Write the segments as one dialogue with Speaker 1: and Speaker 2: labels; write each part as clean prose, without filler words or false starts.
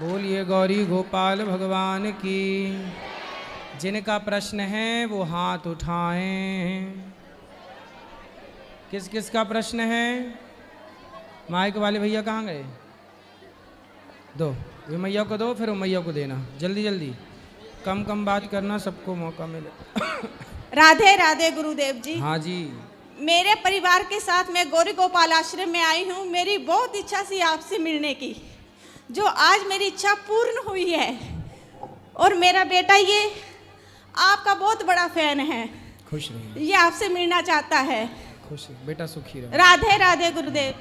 Speaker 1: बोलिए गौरी गोपाल भगवान की। जिनका प्रश्न है वो हाथ उठाएं। किस किस का प्रश्न है? माइक वाले भैया कहाँ गए? दो, ये मैया को दो, फिर मैया को देना। जल्दी जल्दी, कम कम बात करना, सबको मौका मिले।
Speaker 2: राधे राधे गुरुदेव जी।
Speaker 1: हाँ जी।
Speaker 2: मेरे परिवार के साथ मैं गौरी गोपाल आश्रम में आई हूँ। मेरी बहुत इच्छा थी आपसे मिलने की, जो आज मेरी इच्छा पूर्ण हुई है। और मेरा बेटा ये आपका बहुत बड़ा फैन है।
Speaker 1: खुश रहिए।
Speaker 2: ये आपसे मिलना चाहता है।
Speaker 1: खुश बेटा, सुखी रहो।
Speaker 2: राधे राधे गुरुदेव।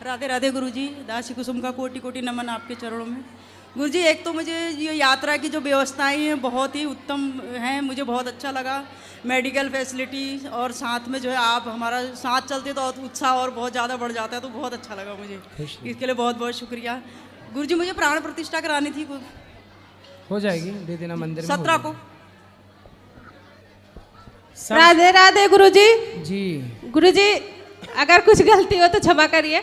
Speaker 3: राधे राधे गुरुजी। दासी कुसुम का कोटि कोटि नमन आपके चरणों में। गुरुजी, एक तो मुझे ये यात्रा की जो व्यवस्थाएं हैं बहुत ही उत्तम हैं, मुझे बहुत अच्छा लगा। मेडिकल फैसिलिटी और साथ में जो है आप हमारा साथ चलते तो उत्साह और बहुत ज़्यादा बढ़ जाता है, तो बहुत अच्छा लगा मुझे। इसके लिए बहुत बहुत शुक्रिया। गुरुजी, मुझे प्राण प्रतिष्ठा करानी थी।
Speaker 1: हो जाएगी, दे देना मंदिर में।
Speaker 3: 17 को।
Speaker 4: राधे राधे गुरुजी।
Speaker 1: जी
Speaker 4: गुरुजी, अगर कुछ गलती हो तो क्षमा करिए,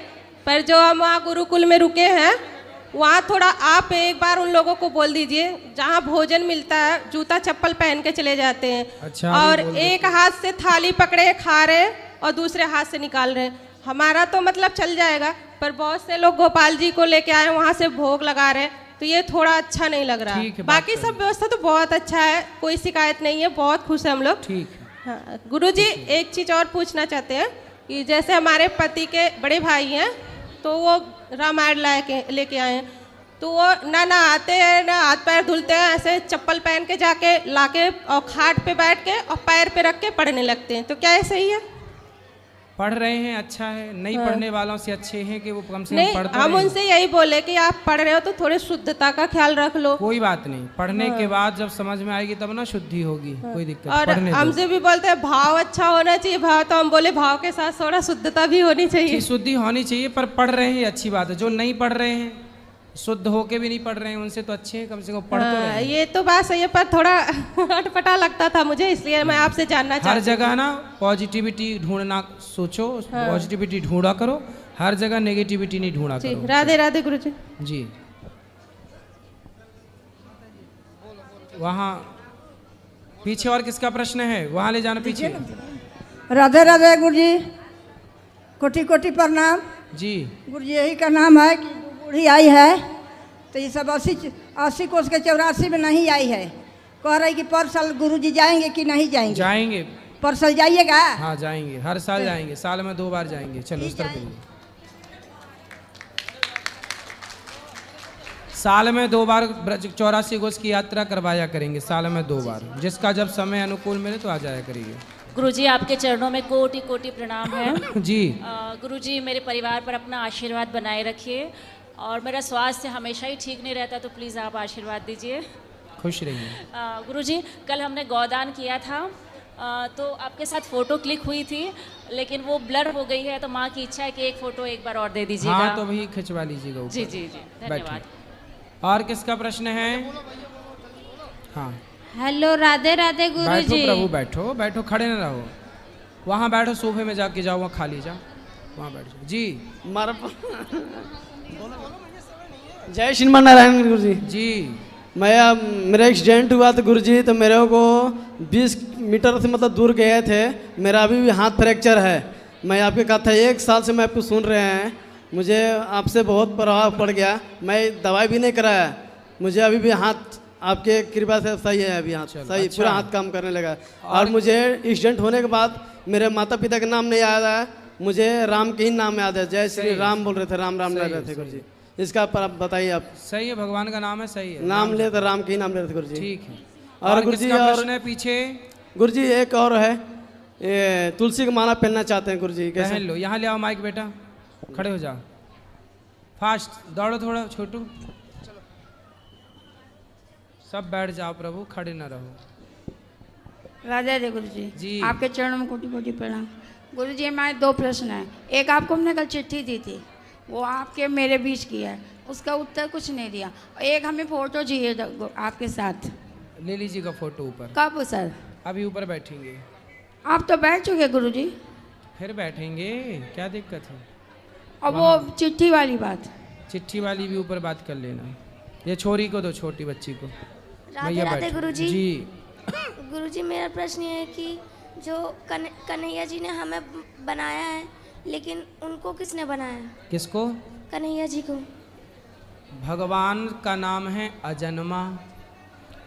Speaker 4: पर जो हम वहाँ गुरुकुल में रुके हैं वहाँ थोड़ा आप एक बार उन लोगों को बोल दीजिए, जहाँ भोजन मिलता है जूता चप्पल पहन के चले जाते हैं।
Speaker 1: अच्छा,
Speaker 4: और एक हाथ से थाली पकड़े खा रहे और दूसरे हाथ से निकाल रहे। हमारा तो मतलब चल जाएगा, पर बहुत से लोग गोपाल जी को लेके आए वहाँ से भोग लगा रहे, तो ये थोड़ा अच्छा नहीं लग रहा। बाकी सब व्यवस्था तो बहुत अच्छा है, कोई शिकायत नहीं है, बहुत खुश है हम लोग।
Speaker 1: ठीक है।
Speaker 4: हाँ गुरुजी, एक चीज़ और पूछना चाहते हैं कि जैसे हमारे पति के बड़े भाई हैं, तो वो रामायण लेके आए हैं, तो वो ना नहाते हैं ना हाथ पैर धुलते हैं, ऐसे चप्पल पहन के जाके लाके और खाट पे बैठ के और पैर पे रख के पढ़ने लगते हैं, तो क्या ये सही है?
Speaker 1: पढ़ रहे हैं, अच्छा है। नहीं पढ़ने वालों से अच्छे हैं कि वो कम से कम
Speaker 4: नहीं,
Speaker 1: पढ़ तो
Speaker 4: हम
Speaker 1: रहे हैं।
Speaker 4: उनसे यही बोले कि आप पढ़ रहे हो तो थोड़ी शुद्धता का ख्याल रख लो।
Speaker 1: कोई बात नहीं, पढ़ने के बाद जब समझ में आएगी तब ना शुद्धि होगी। कोई दिक्कत
Speaker 4: और
Speaker 1: पढ़ने दो।
Speaker 4: हमसे भी बोलते हैं भाव अच्छा होना चाहिए। भाव तो हम बोले भाव के साथ थोड़ा शुद्धता भी होनी चाहिए।
Speaker 1: शुद्धि होनी चाहिए, पर पढ़ रहे हैं अच्छी बात है। जो नहीं पढ़ रहे हैं, शुद्ध होके भी नहीं पढ़ रहे हैं, उनसे तो अच्छे हैं, कम से कम पढ़ तो रहे हैं।
Speaker 4: ये तो बात सही है, पर थोड़ा अटपटा लगता था मुझे, इसलिए मैं आपसे जानना चाहती
Speaker 1: हर जगह ना पॉजिटिविटी ढूंढना सोचो। पॉजिटिविटी ढूंढा करो, हर जगह नेगेटिविटी नहीं ढूंढा करो।
Speaker 4: राधे राधे गुरुजी।
Speaker 1: जी। वहाँ पीछे और किसका प्रश्न है? वहाँ ले जाना पीछे।
Speaker 5: राधे राधे गुरुजी, कोटि कोटि प्रणाम।
Speaker 1: जी
Speaker 5: गुरुजी, यही का नाम है कि बूढ़ी आई है, तो ये सब 80 कोस के 84 में नहीं आई है। कह रही कि पर साल गुरुजी जाएंगे कि नहीं जाएंगे?
Speaker 1: जाएंगे।
Speaker 5: पर साल जाइएगा?
Speaker 1: हाँ जाएंगे, हर साल जाएंगे, साल में 2 बार जाएंगे। चलो उस तरफ चलिए। साल में 2 बार 84 कोस की यात्रा करवाया करेंगे, साल में 2 बार। जिसका जब समय अनुकूल मिले तो आ जाया करिए।
Speaker 6: गुरुजी, आपके चरणों में कोटि कोटि प्रणाम है।
Speaker 1: जी।
Speaker 6: गुरुजी, मेरे परिवार पर अपना आशीर्वाद बनाए रखिए, और मेरा स्वास्थ्य हमेशा ही ठीक नहीं रहता, तो प्लीज़ आप आशीर्वाद दीजिए।
Speaker 1: खुश रहिए।
Speaker 6: गुरुजी, कल हमने गौदान किया था, तो आपके साथ फ़ोटो क्लिक हुई थी, लेकिन वो ब्लर हो गई है, तो माँ की इच्छा है कि एक फ़ोटो एक बार और दे दीजिएगा।
Speaker 1: हाँ तो वही खिंचवा लीजिएगा ऊपर।
Speaker 6: जी जी जी, धन्यवाद।
Speaker 1: और किसका प्रश्न है? हाँ
Speaker 7: हेलो, राधे राधे
Speaker 1: बैठो
Speaker 7: गुरुजी।
Speaker 1: प्रभु, बैठो बैठो, खड़े न रहो। वहाँ बैठो, सोफे में जाके जाओ, वहाँ खाली जाओ, वहाँ बैठ जाओ। जी।
Speaker 8: जय श्रीमान नारायण गुरुजी।
Speaker 1: जी।
Speaker 8: मेरा एक्सीडेंट हुआ था गुरुजी, तो मेरे को 20 मीटर से मतलब दूर गए थे। मेरा अभी भी हाथ फ्रैक्चर है। मैं आपके कहा 1 साल से मैं आपको सुन रहे हैं, मुझे आपसे बहुत प्रभाव पड़ गया। मैं दवाई भी नहीं कराया, मुझे अभी भी हाथ आपके कृपा से सही है। अभी हाथ सही,
Speaker 1: अच्छा।
Speaker 8: पूरा हाथ काम करने लगा। और मुझे एक्सीडेंट होने के बाद मेरे माता पिता का नाम नहीं याद आया, मुझे राम के ही नाम याद है। जय श्री राम बोल रहे थे, राम राम ले रहे थे गुरुजी। इसका पर आप बताइए। आप
Speaker 1: सही है, भगवान का नाम है, सही है।
Speaker 8: नाम ले तो राम के ही नाम ले रहे थे गुरुजी।
Speaker 1: ठीक है।
Speaker 8: और गुरुजी,
Speaker 1: किसका
Speaker 8: और
Speaker 1: प्रश्न है पीछे?
Speaker 8: गुरुजी एक और है, ये तुलसी का माला पहनना चाहते हैं गुरुजी, कैसे?
Speaker 1: पहन लो। यहाँ ले आओ माइक बेटा, खड़े हो जाओ। फास्ट दौड़ो थोड़ा, छोटू सब बैठ जाओ प्रभु, खड़े न रहो।
Speaker 9: राधे राधे गुरुजी।
Speaker 1: जी।
Speaker 9: आपके चरणों में कोटि कोटि प्रणाम। गुरुजी, हमारे 2 प्रश्न हैं। एक, आपको हमने कल चिट्ठी दी थी, वो आपके मेरे बीच की है, उसका उत्तर कुछ नहीं दिया। एक हमें फोटो चाहिए आपके साथ।
Speaker 1: ले लीजिएगा फोटो ऊपर।
Speaker 9: कब सर?
Speaker 1: अभी ऊपर बैठेंगे।
Speaker 9: आप तो बैठ चुके गुरुजी।
Speaker 1: फिर बैठेंगे, क्या दिक्कत है?
Speaker 9: और वो चिट्ठी वाली बात।
Speaker 1: चिट्ठी वाली भी ऊपर बात कर लेना। ये छोरी को दो, छोटी बच्ची को।
Speaker 10: राधे
Speaker 1: भैया
Speaker 10: राधे
Speaker 1: बैठो।
Speaker 10: गुरुजी।
Speaker 1: जी
Speaker 10: गुरुजी मेरा प्रश्न ये है कि जो कन्हैया जी ने हमें बनाया है, लेकिन उनको किसने बनाया?
Speaker 1: किसको?
Speaker 10: कन्हैया जी को।
Speaker 1: भगवान का नाम है अजन्मा।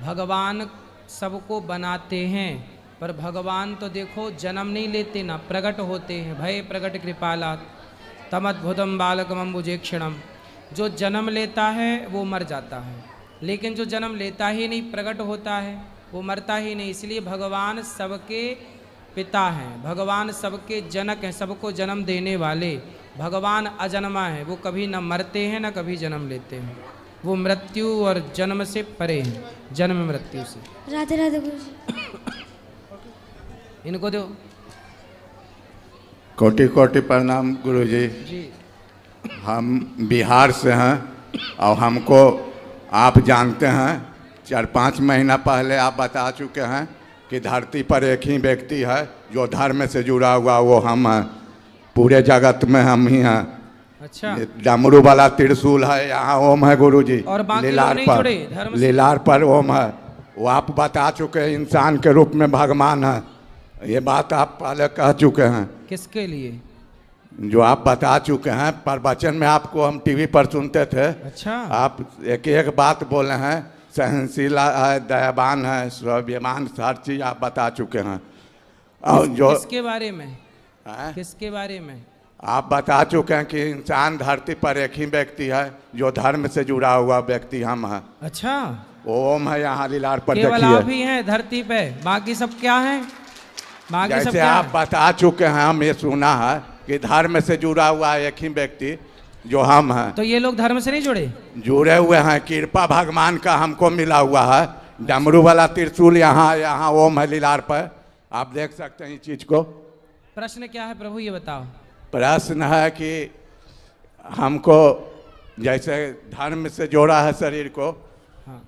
Speaker 1: भगवान सबको बनाते हैं, पर भगवान तो देखो जन्म नहीं लेते ना, प्रकट होते हैं। भय प्रकट कृपाला तमद्भुतम बालकमं भुजेक्षणम। जो जन्म लेता है वो मर जाता है, लेकिन जो जन्म लेता ही नहीं, प्रकट होता है, वो मरता ही नहीं। इसलिए भगवान सबके पिता हैं, भगवान सबके जनक हैं, सबको जन्म देने वाले। भगवान अजन्मा है, वो कभी न मरते हैं न कभी जन्म लेते हैं। वो मृत्यु और जन्म से परे हैं, जन्म मृत्यु से।
Speaker 10: राधे राधे गुरुजी।
Speaker 1: इनको दो।
Speaker 11: कोटि कोटि प्रणाम गुरुजी।
Speaker 1: जी
Speaker 11: हम बिहार से हैं और हमको आप जानते हैं, 4-5 महीना पहले आप बता चुके हैं कि धरती पर एक ही व्यक्ति है जो धर्म से जुड़ा हुआ, वो हम हैं। पूरे जगत में हम ही हैं।
Speaker 1: अच्छा।
Speaker 11: डमरू वाला त्रिशूल है, यहाँ ओम है गुरुजी।
Speaker 1: और बाकी लोग
Speaker 11: लीलार
Speaker 1: नहीं
Speaker 11: पर,
Speaker 1: जुड़े धर्म से?
Speaker 11: लीलार पर ओम है। वो आप बता चुके हैं इंसान के रूप में भगवान है। ये बात आप पहले कह चुके हैं।
Speaker 1: किसके लिए?
Speaker 11: जो आप बता चुके हैं, प्रवचन में आपको हम टीवी पर सुनते थे।
Speaker 1: अच्छा।
Speaker 11: आप एक एक बात बोले हैं, सहनशीला है, दयावान है, स्वाभिमान, हर चीज़ आप बता चुके हैं। और जो
Speaker 1: किसके बारे में? किसके बारे में?
Speaker 11: आप बता चुके हैं कि इंसान धरती पर एक ही व्यक्ति है जो धर्म से जुड़ा हुआ व्यक्ति हम हैं।
Speaker 1: अच्छा।
Speaker 11: ओम है यहाँ लीलार पर,
Speaker 1: केवल आप
Speaker 11: देखिए।
Speaker 1: ही हैं धरती पे, बाकी सब क्या हैं? बाकी सब
Speaker 11: जैसे
Speaker 1: क्या
Speaker 11: आप
Speaker 1: है?
Speaker 11: बता चुके हैं, हम ये सुना है कि धर्म से जुड़ा हुआ एक ही व्यक्ति जो हम हैं।
Speaker 1: तो ये लोग धर्म से नहीं जुड़े?
Speaker 11: जुड़े हुए हैं, कृपा भगवान का हमको मिला हुआ है। डमरू वाला त्रिशूल यहाँ ओम है लीलार पर, आप देख सकते हैं इस चीज को।
Speaker 1: प्रश्न क्या है प्रभु, ये बताओ।
Speaker 11: प्रश्न है कि हमको जैसे धर्म से जोड़ा है शरीर को।
Speaker 1: हाँ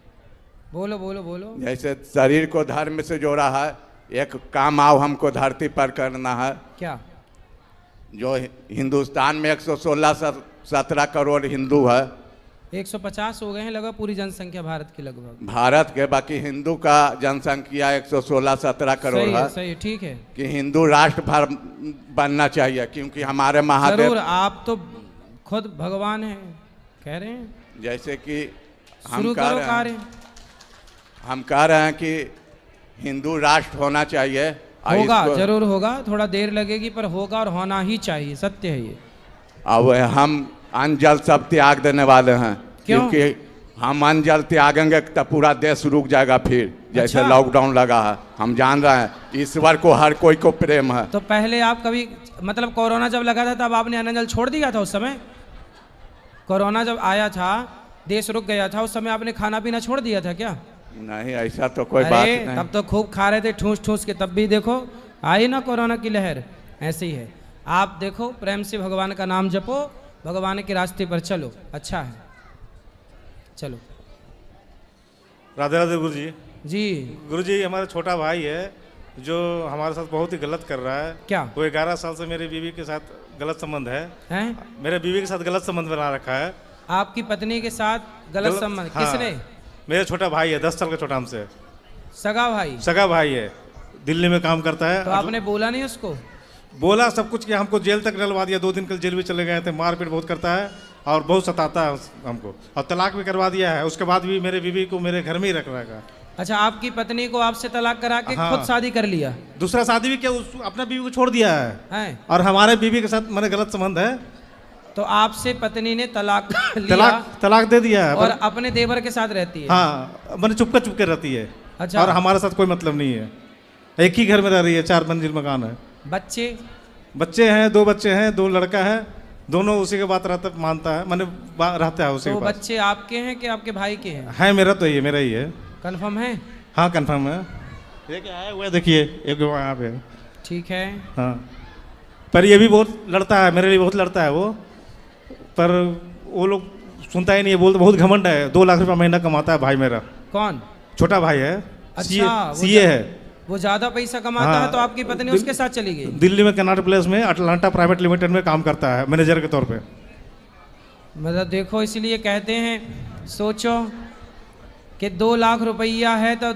Speaker 1: बोलो बोलो बोलो।
Speaker 11: जैसे शरीर को धर्म से जोड़ा है, एक काम आओ हमको धरती पर करना है।
Speaker 1: क्या?
Speaker 11: जो हिंदुस्तान में 116-17 करोड़ हिंदू है।
Speaker 1: 150 हो गए हैं लगभग पूरी जनसंख्या भारत की लगभग।
Speaker 11: भारत के, बाकी हिंदू का जनसंख्या 116-17 करोड़ है।
Speaker 1: सही, ठीक है
Speaker 11: कि हिंदू राष्ट्र बनना चाहिए, क्योंकि हमारे महादेव।
Speaker 1: जरूर, आप तो खुद भगवान हैं, कह रहे हैं।
Speaker 11: जैसे कि
Speaker 1: शुरू करो कार्य।
Speaker 11: हम कह रहे हैं कि हिंदू राष्ट्र होना चाहिए।
Speaker 1: होगा, जरूर होगा, थोड़ा देर लगेगी पर होगा, और होना ही चाहिए, सत्य है ये।
Speaker 11: अब हम अन्न जल सब त्याग देने वाले हैं। क्योंकि हम अन्न जल त्यागेंगे तो पूरा देश रुक जाएगा फिर, जैसे
Speaker 1: अच्छा।
Speaker 11: लॉकडाउन लगा है। हम जान रहे हैं ईश्वर को हर कोई को प्रेम है।
Speaker 1: तो पहले आप कभी, मतलब कोरोना जब लगा था तब आपने अन्न जल छोड़ दिया था? उस समय कोरोना जब आया था, देश रुक गया था, उस समय आपने खाना पीना छोड़ दिया था क्या?
Speaker 11: नहीं, ऐसा तो कोई बात नहीं।
Speaker 1: तब तो खूब खा रहे थे ठूस ठूस के, तब भी देखो आई ना कोरोना की लहर। ऐसे ही है, आप देखो प्रेम से भगवान का नाम जपो, भगवान के रास्ते पर चलो, अच्छा है, चलो।
Speaker 12: राधे राधे गुरु जी।
Speaker 1: जी
Speaker 12: गुरु जी, हमारा छोटा भाई है जो हमारे साथ बहुत ही गलत कर रहा है।
Speaker 1: क्या?
Speaker 12: वो 11 साल से मेरी बीवी के साथ गलत संबंध है।
Speaker 1: हैं?
Speaker 12: मेरे बीवी के साथ गलत संबंध बना रखा है।
Speaker 1: आपकी पत्नी के साथ गलत संबंध?
Speaker 12: हाँ,
Speaker 1: किसने?
Speaker 12: मेरा छोटा भाई है, 10 साल का छोटा हमसे।
Speaker 1: सगा भाई?
Speaker 12: सगा भाई है, दिल्ली में काम करता है।
Speaker 1: तो आपने बोला नहीं उसको?
Speaker 12: बोला सब कुछ किया, हमको जेल तक डलवा दिया। 2 दिन कल जेल भी चले गए थे। मारपीट बहुत करता है और बहुत सताता है हमको, और तलाक भी करवा दिया है। उसके बाद भी मेरे बीवी को मेरे घर में ही रख रखा है।
Speaker 1: अच्छा, आपकी पत्नी को आपसे तलाक करा के
Speaker 12: हाँ।
Speaker 1: खुद शादी कर लिया?
Speaker 12: दूसरा शादी भी किया, अपना बीवी को छोड़ दिया है। और हमारे बीवी के साथ मैंने गलत संबंध है।
Speaker 1: तो आपसे पत्नी ने तलाक लिया?
Speaker 12: तलाक दे दिया है।
Speaker 1: और अपने देवर के साथ रहती है?
Speaker 12: हाँ, मैंने चुपके रहती है।
Speaker 1: अच्छा।
Speaker 12: और हमारे साथ कोई मतलब नहीं है। एक ही घर में रह रही है, 4 मंजिल मकान है।
Speaker 1: बच्चे
Speaker 12: हैं, 2 बच्चे हैं, 2 लड़का है। दोनों उसी के बात मानता है, मैंने रहता है उसी
Speaker 1: तो
Speaker 12: के पास।
Speaker 1: बच्चे आपके हैं कि आपके भाई के हैं?
Speaker 12: है मेरा, तो ये मेरा ही है।
Speaker 1: कंफर्म है?
Speaker 12: हाँ कंफर्म है। ये क्या है वो देखिए, एक यहाँ पे।
Speaker 1: ठीक है।
Speaker 12: हाँ, पर ये भी बहुत लड़ता है, मेरे लिए बहुत लड़ता है वो। पर वो लोग सुनता ही नहीं है, बोलते बहुत घमंड है। 2 लाख रुपया महीना कमाता है भाई मेरा।
Speaker 1: कौन?
Speaker 12: छोटा भाई है।
Speaker 1: अच्छा,
Speaker 12: सीए है।
Speaker 1: वो ज्यादा पैसा कमाता है तो आपकी पत्नी उसके साथ चली गई?
Speaker 12: दिल्ली में कनाट प्लेस में अटलांटा प्राइवेट लिमिटेड में काम करता है, मैनेजर के तौर पे।
Speaker 1: मतलब देखो, इसलिए कहते हैं सोचो कि 2 लाख रुपया है तो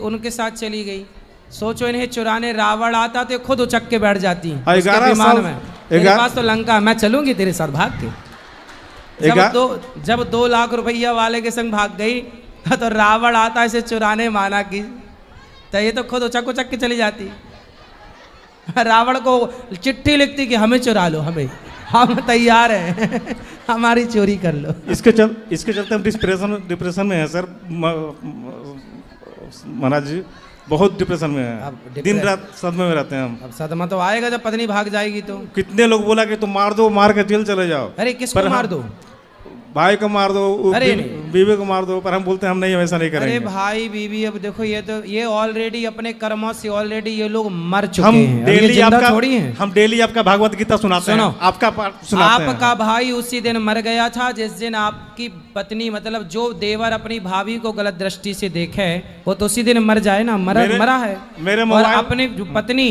Speaker 1: उनके साथ चली गई। सोचो इन्हें चुराने रावण आता तो खुद उचक के बैठ जाती। उसके विमान में मेरे पास तो लंका, मैं चलूंगी तेरे साथ भाग के। जब 2 लाख रुपया वाले के संग भाग गई तो रावण आता इसे चुराने माना की, तो ये तो खुद उचक उचक के चली जाती। रावण को चिट्ठी लिखती कि हमें चुरा लो, हम तैयार हैं हमारी चोरी कर लो।
Speaker 12: इसके चलते हम डिप्रेशन में हैं सर महाराज जी, बहुत डिप्रेशन में है, दिन रात सदमे में रहते हैं हम।
Speaker 1: अब सदमा तो आएगा जब पत्नी भाग जाएगी तो।
Speaker 12: कितने लोग बोला कि तुम मार दो, मार के जेल चले जाओ।
Speaker 1: अरे किसको मार दो?
Speaker 12: भाई को मार दो, बीवी को मार दो, पर हम बोलते हैं हम नहीं, ऐसा नहीं करेंगे।
Speaker 1: अरे भाई बीवी, अब देखो ये ऑलरेडी अपने कर्मों से ऑलरेडी ये लोग मर चुके हैं।
Speaker 12: डेली आपका थोड़ी हैं। हम डेली आपका भागवत गीता सुनाते हैं, आपका पाठ सुनाते हैं।
Speaker 1: आपका भाई उसी दिन मर गया था जिस दिन आपकी पत्नी, मतलब जो देवर अपनी भाभी को गलत दृष्टि से देखे वो तो उसी दिन मर जाए ना, मरा है। और अपनी पत्नी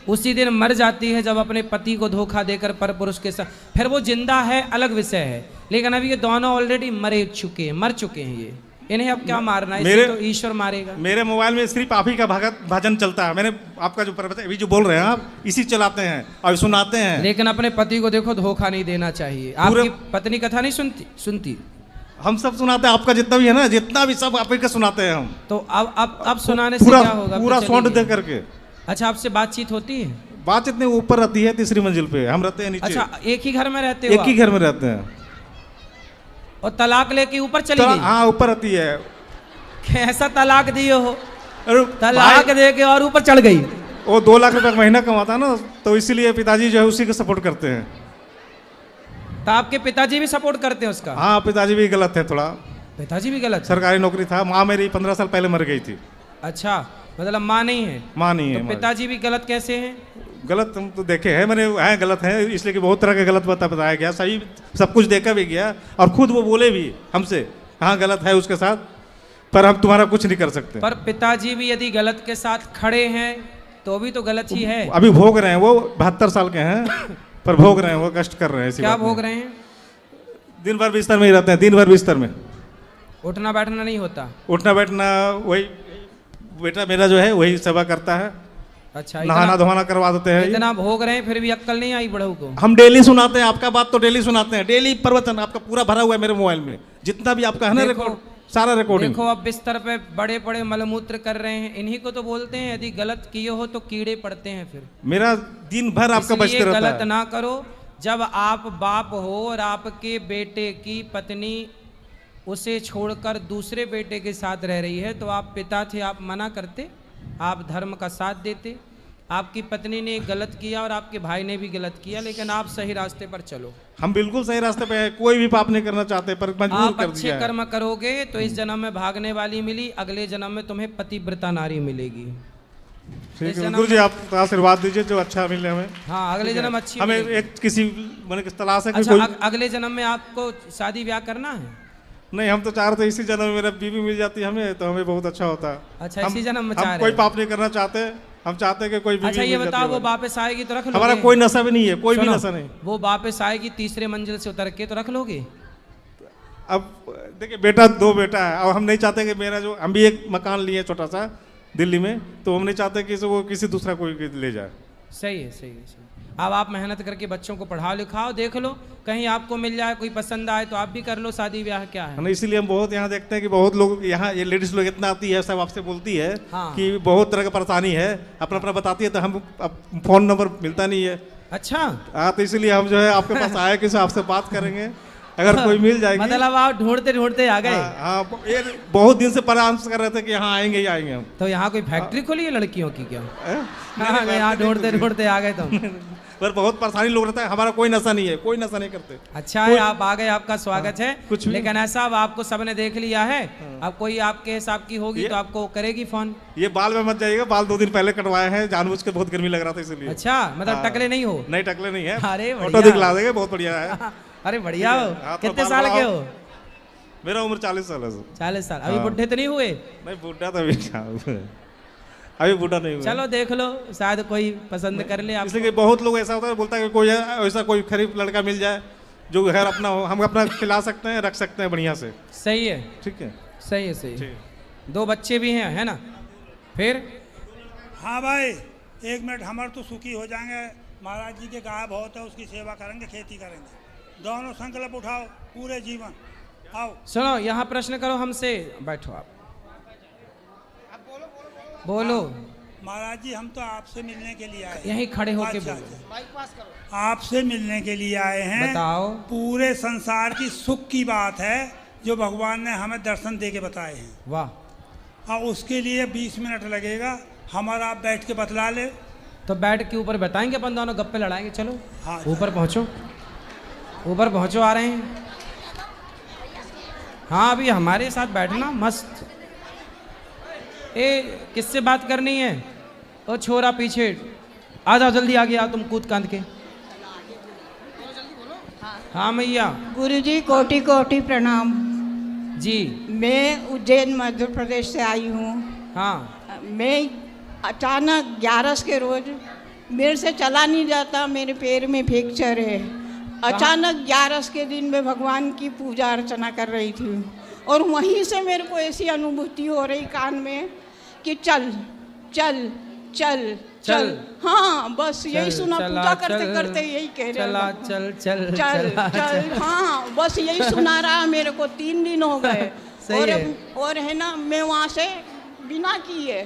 Speaker 1: उसी दिन मर जाती है जब अपने पति को धोखा देकर पर पुरुष के साथ। फिर वो जिंदा है अलग विषय है, लेकिन अभी ये दोनों ऑलरेडी मर चुके हैं। ये इन्हें अब क्या मारना है, तो ईश्वर मारेगा।
Speaker 12: मेरे मोबाइल में सिर्फ आप ही का भजन चलता है। मैंने आपका जो अभी जो बोल रहे हैं आप, इसी चलाते हैं और सुनाते हैं।
Speaker 1: लेकिन अपने पति को देखो धोखा नहीं देना चाहिए। आपकी पत्नी कथा नहीं सुनती?
Speaker 12: हम सब सुनाते हैं, आपका जितना भी है ना, जितना भी सब आप ही का सुनाते हैं हम।
Speaker 1: तो अब सुनाने से क्या होगा?
Speaker 12: पूरा साउंड दे करके।
Speaker 1: अच्छा, आपसे बातचीत होती है?
Speaker 12: बातचीत नहीं, ऊपर रहती है 3री मंजिल पे, हम रहते हैं नीचे।
Speaker 1: अच्छा, एक ही घर में रहते हो?
Speaker 12: एक ही घर में रहते हैं।
Speaker 1: और तलाक लेके ऊपर चली गई?
Speaker 12: हाँ, ऊपर रहती है।
Speaker 1: कैसा तलाक दिए हो? तलाक दे के और ऊपर चढ़ गई?
Speaker 12: वो 2 लाख रुपए महीना कमाता है ना, तो इसीलिए पिताजी जो है उसी को सपोर्ट करते हैं।
Speaker 1: तो आपके पिताजी भी सपोर्ट करते हैं उसका?
Speaker 12: हाँ, पिताजी भी गलत है थोड़ा।
Speaker 1: पिताजी भी गलत?
Speaker 12: सरकारी नौकरी था। माँ मेरी 15 साल पहले मर गई थी।
Speaker 1: अच्छा, मतलब माँ नहीं है?
Speaker 12: माँ नहीं है।
Speaker 1: तो पिताजी भी गलत कैसे हैं?
Speaker 12: गलत हम तो देखे हैं, मैंने है गलत है, इसलिए कि बहुत तरह के गलत बताया गया, सही सब कुछ देखा भी गया, और खुद वो बोले भी हमसे हाँ गलत है उसके साथ, पर हम तुम्हारा कुछ नहीं कर सकते।
Speaker 1: पर पिताजी भी यदि गलत के साथ खड़े हैं तो भी तो गलत ही है।
Speaker 12: अभी भोग रहे हैं, वो 72 साल के हैं, पर भोग रहे हैं, वो कष्ट कर रहे हैं।
Speaker 1: क्या भोग रहे हैं?
Speaker 12: दिन भर बिस्तर में ही रहते हैं, दिन भर बिस्तर में।
Speaker 1: उठना बैठना नहीं होता?
Speaker 12: उठना बैठना वही बेटा मेरा जो है वही सेवा करता है।
Speaker 1: अच्छा,
Speaker 12: नहाना धोना करवा देते हैं।
Speaker 1: इतना भोग रहे हैं फिर भी अक्ल नहीं आई बड़ों को?
Speaker 12: हम डेली सुनाते हैं, आपका बात तो डेली सुनाते हैं, डेली प्रवचन आपका पूरा भरा हुआ है मेरे मोबाइल में, जितना भी आपका है ना रिकॉर्ड, सारा रिकॉर्डिंग।
Speaker 1: देखो, अब बिस्तर पे बड़े बड़े मलमूत्र कर रहे हैं, इन्हीं को तो बोलते हैं यदि गलत किए हो तो कीड़े पड़ते हैं। फिर
Speaker 12: मेरा दिन भर आपका बचते रहता है।
Speaker 1: गलत ना करो। जब आप बाप हो और आपके बेटे की पत्नी उसे छोड़कर दूसरे बेटे के साथ रह रही है तो आप पिता थे, आप मना करते, आप धर्म का साथ देते। आपकी पत्नी ने गलत किया और आपके भाई ने भी गलत किया, लेकिन आप सही रास्ते पर चलो।
Speaker 12: हम बिल्कुल सही रास्ते पे हैं, कोई भी पाप नहीं करना चाहते, पर मजबूर
Speaker 1: आप
Speaker 12: कर
Speaker 1: अच्छे
Speaker 12: दिया है।
Speaker 1: कर्म करोगे तो इस जन्म में भागने वाली मिली, अगले जन्म में तुम्हें पतिव्रता नारी मिलेगी।
Speaker 12: ठीक है गुरु जी, आप आशीर्वाद दीजिए जो अच्छा मिले हमें।
Speaker 1: हाँ, अगले जन्म अच्छी
Speaker 12: हमें
Speaker 1: मिलेगी।
Speaker 12: एक किसी मैंने किस तलाश है कि
Speaker 1: अच्छा,
Speaker 12: कोई
Speaker 1: अगले जन्म में आपको शादी ब्याह करना है?
Speaker 12: नहीं, हम तो चाह रहे थे इसी जन्म में मेरा बीवी मिल जाती हमें तो हमें बहुत अच्छा होता।
Speaker 1: अच्छा, इसी जन्म में चाह
Speaker 12: हम
Speaker 1: रहे
Speaker 12: कोई
Speaker 1: हैं।
Speaker 12: पाप नहीं करना चाहते, हम चाहते हैं कि कोई बीवी
Speaker 1: अच्छा, ये
Speaker 12: मिल जाती
Speaker 1: बताओ,
Speaker 12: है।
Speaker 1: वो वापस आएगी तो रख लोगे?
Speaker 12: हमारा कोई नशा भी नहीं है, कोई भी नशा नहीं।
Speaker 1: वो वापस आएगी 3रे मंजिल से उतर के तो रख लोगे?
Speaker 12: अब देखिए बेटा, 2 बेटा है, और हम नहीं चाहते कि मेरा जो, हम भी एक मकान लिए छोटा सा दिल्ली में, तो हम नहीं चाहते कि वो किसी दूसरा कोई ले जाए।
Speaker 1: सही है, सही है, सही। अब आप मेहनत करके बच्चों को पढ़ाओ लिखाओ, देख लो कहीं आपको मिल जाए, कोई पसंद आए तो आप भी कर लो शादी ब्याह। क्या है
Speaker 12: ना, इसीलिए हम बहुत यहाँ देखते हैं कि बहुत लोग यहाँ, ये लेडीज लोग इतना आती है, सब आपसे बोलती है
Speaker 1: हाँ।
Speaker 12: कि बहुत तरह का परेशानी है, अपना अपना बताती है, तो हम फोन नंबर मिलता नहीं है।
Speaker 1: अच्छा,
Speaker 12: हाँ, तो इसीलिए हम जो है आपके पास आए कि आपसे बात करेंगे, अगर कोई मिल जाएगी।
Speaker 1: मतलब आप ढूंढते ढूंढते आ गए?
Speaker 12: हाँ, ये बहुत दिन से परामर्श कर रहे थे कि यहाँ आएंगे ही आएंगे हम।
Speaker 1: तो यहाँ कोई फैक्ट्री खोली है लड़कियों की क्या? यहाँ ढूंढते ढूंढते आ गए तुम?
Speaker 12: पर बहुत परेशानी लोग रहता है, हमारा कोई नशा नहीं है, कोई नशा नहीं करते।
Speaker 1: अच्छा है, आप आ गए, आपका स्वागत है।
Speaker 12: कुछ
Speaker 1: लेकिन ऐसा अब आपको सबने देख लिया है, अब कोई आपके हिसाब की होगी तो आपको करेगी फोन।
Speaker 12: ये बाल में मत जाइएगा, बाल 2 दिन पहले कटवाए हैं, जानबूझ के, बहुत गर्मी लग रहा था इसलिए।
Speaker 1: अच्छा, मतलब टकले नहीं हो?
Speaker 12: नहीं, टकले नहीं है।
Speaker 1: अरे
Speaker 12: फोटो दिखला देंगे, बहुत बढ़िया है।
Speaker 1: अरे बढ़िया हो। कितने साल के हो?
Speaker 12: मेरा उम्र 40 साल है।
Speaker 1: 40 साल? अभी बुढ़े तो नहीं हुए?
Speaker 12: नहीं, बुढ़ा तो अभी बूढ़ा नहीं हुआ।
Speaker 1: चलो देख लो, शायद कोई पसंद कर ले आपको।
Speaker 12: इसलिए बहुत लोग ऐसा होता है, बोलता है कि कोई ऐसा कोई खरीफ लड़का मिल जाए जो घर अपना हो, हम अपना खिला सकते हैं, रख सकते हैं बढ़िया से।
Speaker 1: सही है,
Speaker 12: ठीक है,
Speaker 1: सही है, सही है। 2 बच्चे भी हैं, है ना? फिर
Speaker 13: हाँ भाई, 1 मिनट, हमारे तो सुखी हो जाएंगे। महाराज जी के गाय बहुत है, उसकी सेवा करेंगे, खेती करेंगे, दोनों संकल्प उठाओ पूरे जीवन। आओ
Speaker 1: सुनो, यहाँ प्रश्न करो हमसे। बैठो आप, बोलो।
Speaker 13: महाराज जी, हम तो आपसे मिलने के लिए आए हैं।
Speaker 1: यहीं खड़े होके
Speaker 13: अच्छा,
Speaker 1: बोलो।
Speaker 13: आपसे मिलने के लिए आए हैं।
Speaker 1: बताओ।
Speaker 13: पूरे संसार की सुख की बात है जो भगवान ने हमें दर्शन दे के बताए हैं।
Speaker 1: वाह।
Speaker 13: और उसके लिए 20 मिनट लगेगा, हमारा आप बैठ के बतला ले।
Speaker 1: तो बैठ के ऊपर बताएंगे, अपन दोनों गप्पे लड़ाएंगे। चलो
Speaker 13: हाँ,
Speaker 1: ऊपर पहुँचो, ऊपर पहुँचो, आ रहे हैं। हाँ, अभी हमारे साथ बैठना मस्त। ए, किससे बात करनी है? ओ छोरा, पीछे आ जाओ, जल्दी आगे आओ, तुम कूद कांद के। हाँ मैया।
Speaker 5: गुरुजी कोटि कोटि प्रणाम
Speaker 1: जी।
Speaker 5: मैं उज्जैन मध्य प्रदेश से आई हूँ।
Speaker 1: हाँ।
Speaker 5: मैं अचानक 11 के रोज मेरे से चला नहीं जाता, मेरे पैर में फ्रैक्चर है। अचानक 11 के दिन मैं भगवान की पूजा अर्चना कर रही थी और वहीं से मेरे को ऐसी अनुभूति हो रही कान में कि चल चल चल चल। हाँ, बस यही सुना, पूजा करते करते यही कह रहे।
Speaker 1: चला चल चल
Speaker 5: चल चल। हाँ, बस यही सुना रहा मेरे को। 3 दिन हो गए। और है ना, मैं वहाँ से बिना किए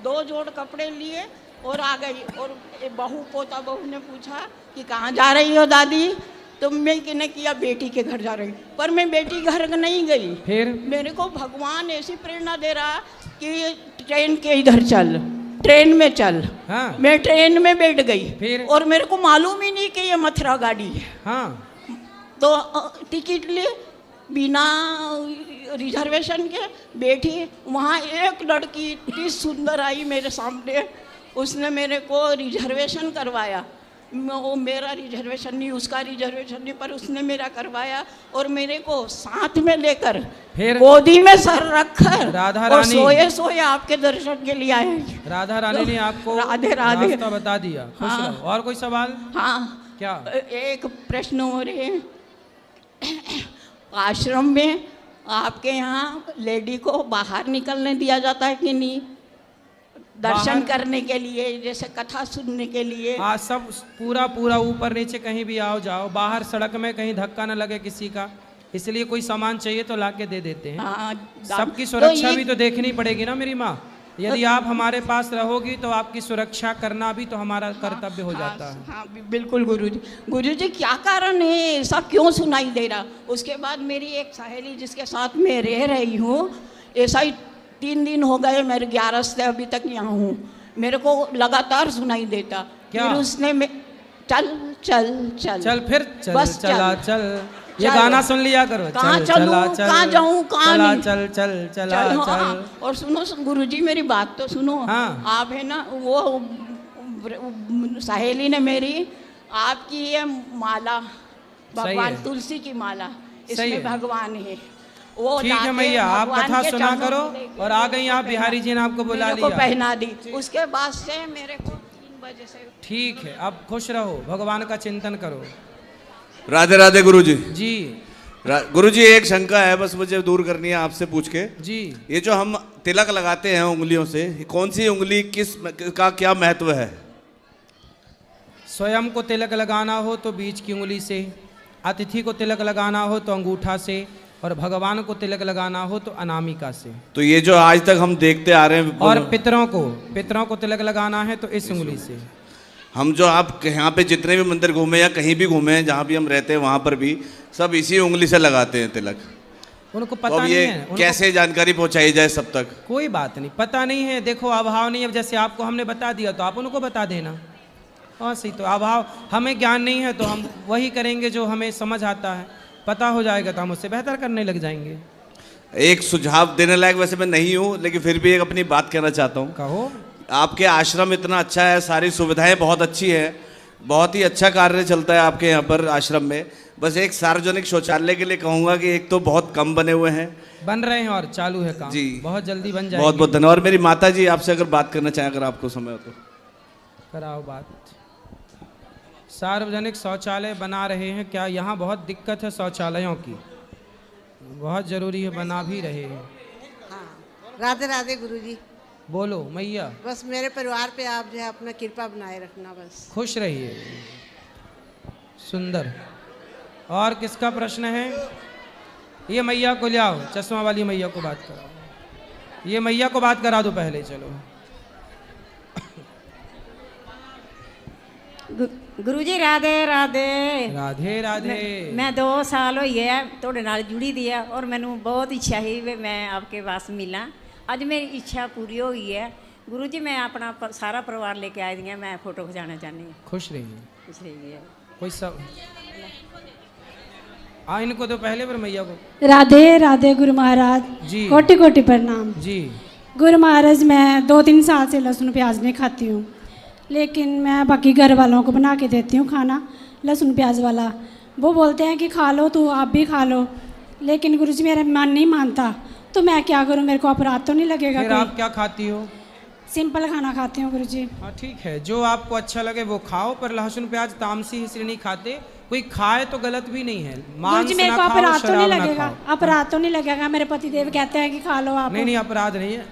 Speaker 5: 2 जोड़ कपड़े लिए और आ गई। और पोता बहू ने पूछा कि कहाँ जा रही हो दादी? तो मैंने किया बेटी के घर जा रही, पर मैं बेटी घर नहीं गई।
Speaker 1: फिर
Speaker 5: मेरे को भगवान ऐसी प्रेरणा दे रहा कि ट्रेन के इधर चल, ट्रेन में चल।
Speaker 1: हाँ।
Speaker 5: मैं ट्रेन में बैठ गई।
Speaker 1: फिर?
Speaker 5: और मेरे को मालूम ही नहीं कि ये मथुरा गाड़ी है।
Speaker 1: हाँ।
Speaker 5: तो टिकट लिए बिना रिजर्वेशन के बैठी। वहाँ एक लड़की इतनी सुंदर आई मेरे सामने, उसने मेरे को रिजर्वेशन करवाया। वो मेरा रिजर्वेशन नहीं, उसका रिजर्वेशन नहीं, पर उसने मेरा करवाया और मेरे को साथ में लेकर
Speaker 1: फिर
Speaker 5: गोदी में सर रखकर
Speaker 1: राधा
Speaker 5: और
Speaker 1: रानी
Speaker 5: सोए सोए आपके दर्शन के लिए आए।
Speaker 1: राधा रानी ने आपको
Speaker 5: राधे राधे
Speaker 1: रास्ता बता दिया। खुश
Speaker 5: हाँ।
Speaker 1: रहो। और कोई सवाल?
Speaker 5: हाँ।
Speaker 1: क्या?
Speaker 5: एक प्रश्न हो रहे हैं। आश्रम में आपके यहाँ लेडी को बाहर निकलने दिया जाता है कि नहीं? दर्शन करने के लिए, जैसे कथा सुनने के लिए।
Speaker 1: हाँ, सब पूरा पूरा ऊपर नीचे कहीं भी आओ जाओ, बाहर सड़क में कहीं धक्का न लगे किसी का, इसलिए कोई सामान चाहिए तो लाके दे देते हैं।
Speaker 5: हाँ,
Speaker 1: सबकी सुरक्षा भी तो देखनी पड़ेगी ना मेरी माँ। यदि आप हमारे पास रहोगी तो आपकी सुरक्षा करना भी तो हमारा कर्तव्य हो जाता है।
Speaker 5: हाँ, बिल्कुल गुरुजी। गुरुजी, क्या कारण है, ऐसा क्यों सुनाई दे रहा? उसके बाद मेरी एक सहेली जिसके साथ मैं रह रही हूँ, ऐसा ही 3 दिन हो गए, मेरे 11 से अभी तक यहाँ हूँ, मेरे को लगातार सुनाई देता।
Speaker 1: क्या?
Speaker 5: फिर उसने चल चल चल
Speaker 1: चल, फिर चल,
Speaker 5: बस
Speaker 1: चला चल, ये गाना सुन लिया करो।
Speaker 5: कहाँ चलूँ, कहाँ जाऊँ, कहाँ नहीं?
Speaker 1: चल चल चला
Speaker 5: चल।
Speaker 1: चल।
Speaker 5: हाँ। और सुनो गुरुजी, मेरी बात तो सुनो।
Speaker 1: हाँ।
Speaker 5: आप है ना, वो सहेली ने मेरी आपकी ये माला, भगवान तुलसी की माला, इसमें भगवान है। वो
Speaker 1: ठीक है मैया, आप कथा सुना करो। और आ गई आप, बिहारी जी ने आपको बुला लिया,
Speaker 5: पहना दी। उसके बाद से मेरे को 3 बजे से। ठीक
Speaker 1: है, अब खुश रहो, भगवान का चिंतन करो।
Speaker 14: राधे राधे गुरुजी।
Speaker 1: जी।
Speaker 14: गुरुजी, एक शंका है, बस मुझे दूर करनी है आपसे पूछ के।
Speaker 1: जी।
Speaker 14: ये जो हम तिलक लगाते हैं उंगलियों से, कौन सी उंगली किस का क्या महत्व है?
Speaker 1: स्वयं को तिलक लगाना हो तो बीच की उंगली से, अतिथि को तिलक लगाना हो तो अंगूठा से, और भगवान को तिलक लगाना हो तो अनामिका से।
Speaker 14: तो ये जो आज तक हम देखते आ रहे हैं,
Speaker 1: और पितरों को तिलक लगाना है तो इस उंगली से।
Speaker 14: हम जो आप यहाँ पे जितने भी मंदिर घूमे या कहीं भी घूमे हैं, जहाँ भी हम रहते हैं वहाँ पर भी सब इसी उंगली से लगाते हैं तिलक।
Speaker 1: उनको
Speaker 14: तो
Speaker 1: पता
Speaker 14: अब
Speaker 1: नहीं
Speaker 14: ये
Speaker 1: है,
Speaker 14: कैसे जानकारी पहुँचाई जाए सब तक?
Speaker 1: कोई बात नहीं, पता नहीं है। देखो, अभाव नहीं है। जैसे आपको हमने बता दिया तो आप उनको बता देना। और सही, तो अभाव, हमें ज्ञान नहीं है तो हम वही करेंगे जो हमें समझ आता है। पता हो जाएगा तो हम उससे बेहतर करने लग जाएंगे।
Speaker 14: एक सुझाव देने लायक वैसे मैं नहीं हूँ, लेकिन फिर भी एक अपनी बात कहना चाहता हूँ।
Speaker 1: कहो।
Speaker 14: आपके आश्रम इतना अच्छा है, सारी सुविधाएं बहुत अच्छी है, बहुत ही अच्छा कार्य चलता है आपके यहाँ पर आश्रम में। बस एक सार्वजनिक शौचालय के लिए कहूँगा कि एक तो बहुत कम बने हुए हैं,
Speaker 1: बन रहे हैं और चालू है काम।
Speaker 14: जी,
Speaker 1: बहुत जल्दी बन जाएंगे।
Speaker 14: बहुत बहुत धन्यवाद। मेरी माता जी आपसे अगर बात करना चाहें, अगर आपको समय हो तो
Speaker 1: कराओ बात। सार्वजनिक शौचालय बना रहे हैं, क्या यहाँ बहुत दिक्कत है शौचालयों की? बहुत ज़रूरी है, बना भी रहे हैं।
Speaker 15: राधे राधे गुरुजी।
Speaker 1: बोलो मैया।
Speaker 15: बस मेरे परिवार पे आप जो है अपना कृपा बनाए रखना, बस
Speaker 1: खुश रहिए। सुंदर। और किसका प्रश्न है? ये मैया को ले आओ, चश्मा वाली मैया को बात कराओ। ये मैया को बात करा दो पहले, चलो।
Speaker 16: गुरुजी राधे राधे।
Speaker 1: राधे राधे।
Speaker 16: मैं 2 साल हुई है थोड़े नाल जुड़ी दी है और मैनू बहुत इच्छा है वे मैं आपके पास मिला। अज मेरी इच्छा पूरी हो गई है। गुरुजी मैं अपना सारा परिवार लेके आई दी, मैं फोटो खिंचाना चाहनी हूँ।
Speaker 1: खुश रहिए।
Speaker 16: खुश रहिए।
Speaker 1: कोई सब इनको दो पहले, पर मैया को।
Speaker 17: राधे राधे गुरु महाराज
Speaker 1: जी।
Speaker 17: कोटि कोटि प्रणाम
Speaker 1: जी।
Speaker 17: गुरु महाराज मैं 2-3 साल से लहसुन प्याज नहीं खाती हूँ, लेकिन मैं बाकी घर वालों को बना के देती हूँ खाना लहसुन प्याज वाला। वो बोलते हैं कि खा लो, तू आप भी खा लो, लेकिन गुरुजी मेरा मन नहीं मानता, तो मैं क्या करूँ? मेरे को अपराध तो नहीं लगेगा?
Speaker 1: फिर आप क्या खाती हो?
Speaker 17: सिंपल खाना खाती हूँ गुरुजी।
Speaker 1: हाँ ठीक है, जो आपको अच्छा लगे वो खाओ, पर लहसुन प्याज तामसी इसलिए नहीं खाते। कोई खाए तो गलत भी नहीं है।
Speaker 17: गुरुजी मेरे को अपराध तो नहीं लगेगा? अपराध तो नहीं लगेगा? मेरे पति देव कहते हैं कि खा लो आप।
Speaker 1: नहीं, अपराध नहीं है।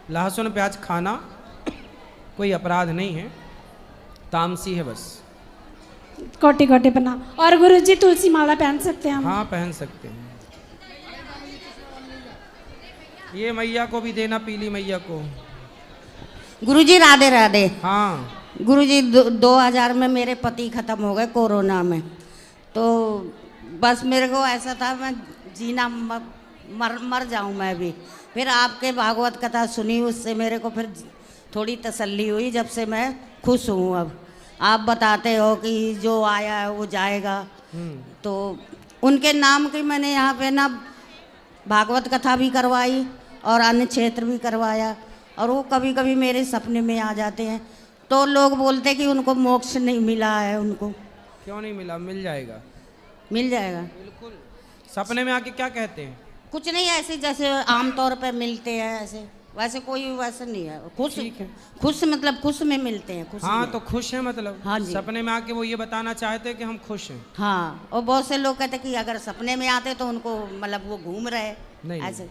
Speaker 1: लहसुन प्याज खाना कोई अपराध नहीं है, तामसी है बस।
Speaker 17: कोटि कोटि प्रणाम। और गुरुजी तुलसी माला पहन सकते हैं हम?
Speaker 1: हाँ पहन सकते हैं। ये मैया को भी देना, पीली मैया को।
Speaker 18: गुरुजी राधे राधे।
Speaker 1: हाँ
Speaker 18: गुरुजी 2000 में मेरे पति ख़त्म हो गए कोरोना में, तो बस मेरे को ऐसा था मैं जीना मर जाऊं मैं भी। फिर आपके भागवत कथा सुनी, उससे मेरे को फिर थोड़ी तसल्ली हुई, जब से मैं खुश हूँ। अब आप बताते हो कि जो आया है वो जाएगा, तो उनके नाम की मैंने यहाँ पे ना भागवत कथा भी करवाई और अन्य क्षेत्र भी करवाया, और वो कभी कभी मेरे सपने में आ जाते हैं, तो लोग बोलते कि उनको मोक्ष नहीं मिला है। उनको
Speaker 1: क्यों नहीं मिला? मिल जाएगा।
Speaker 18: मिल जाएगा
Speaker 1: बिल्कुल। सपने में आके क्या कहते हैं?
Speaker 18: कुछ नहीं, ऐसे जैसे आमतौर पे मिलते हैं, ऐसे वैसे कोई वैसे नहीं है। खुश खुश मतलब खुश में मिलते हैं। खुश
Speaker 1: हाँ
Speaker 18: में।
Speaker 1: तो खुश है मतलब।
Speaker 18: हाँ जी।
Speaker 1: सपने में आके वो ये बताना चाहते हैं कि हम खुश हैं।
Speaker 18: हाँ, और बहुत से लोग कहते हैं कि अगर सपने में आते तो उनको मतलब वो घूम रहे
Speaker 1: नहीं,
Speaker 18: ऐसे।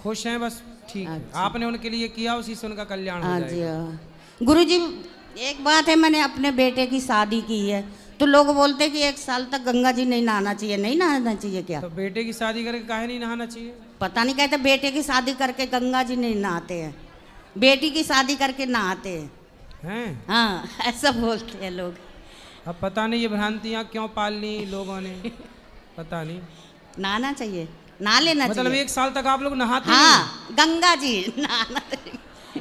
Speaker 1: खुश हैं बस, ठीक है। आपने उनके लिए किया, उसी से उनका कल्याण हो
Speaker 18: हाँ
Speaker 1: जाएगा।
Speaker 18: जी। हाँ गुरुजी, एक बात है, मैंने अपने बेटे की शादी की है, तो लोग बोलते हैं कि 1 साल तक गंगा जी नहीं नहाना चाहिए। नहीं नहाना चाहिए क्या?
Speaker 1: तो बेटे की शादी करके काहे नहीं नहाना चाहिए?
Speaker 18: पता नहीं, कहते बेटे की शादी करके गंगा जी नहीं नहाते हैं, बेटी की शादी करके नहाते
Speaker 1: हैं।
Speaker 18: हाँ, ऐसा बोलते हैं लोग।
Speaker 1: अब पता नहीं ये भ्रांतियाँ क्यों पाल ली लोगों ने, पता नहीं।
Speaker 18: नहाना चाहिए, नहा लेना चाहिए।
Speaker 1: मतलब 1 साल तक आप लोग नहाते?
Speaker 18: हाँ, गंगा जी नहाना,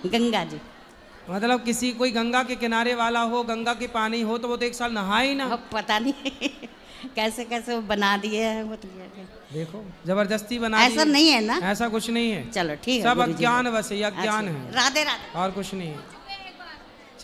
Speaker 18: गंगा जी।
Speaker 1: मतलब किसी कोई गंगा के किनारे वाला हो, गंगा के पानी हो, तो वो तो 1 साल नहा ही ना।
Speaker 18: अब पता नहीं कैसे कैसे वो बना दिए हैं, वो तो
Speaker 1: देखो जबरदस्ती बना
Speaker 18: ऐसा नहीं है ना?
Speaker 1: ऐसा कुछ नहीं है।
Speaker 18: चलो ठीक है।
Speaker 1: सब अज्ञान बस, ये अज्ञान है।
Speaker 18: राधे राधे।
Speaker 1: और कुछ नहीं है।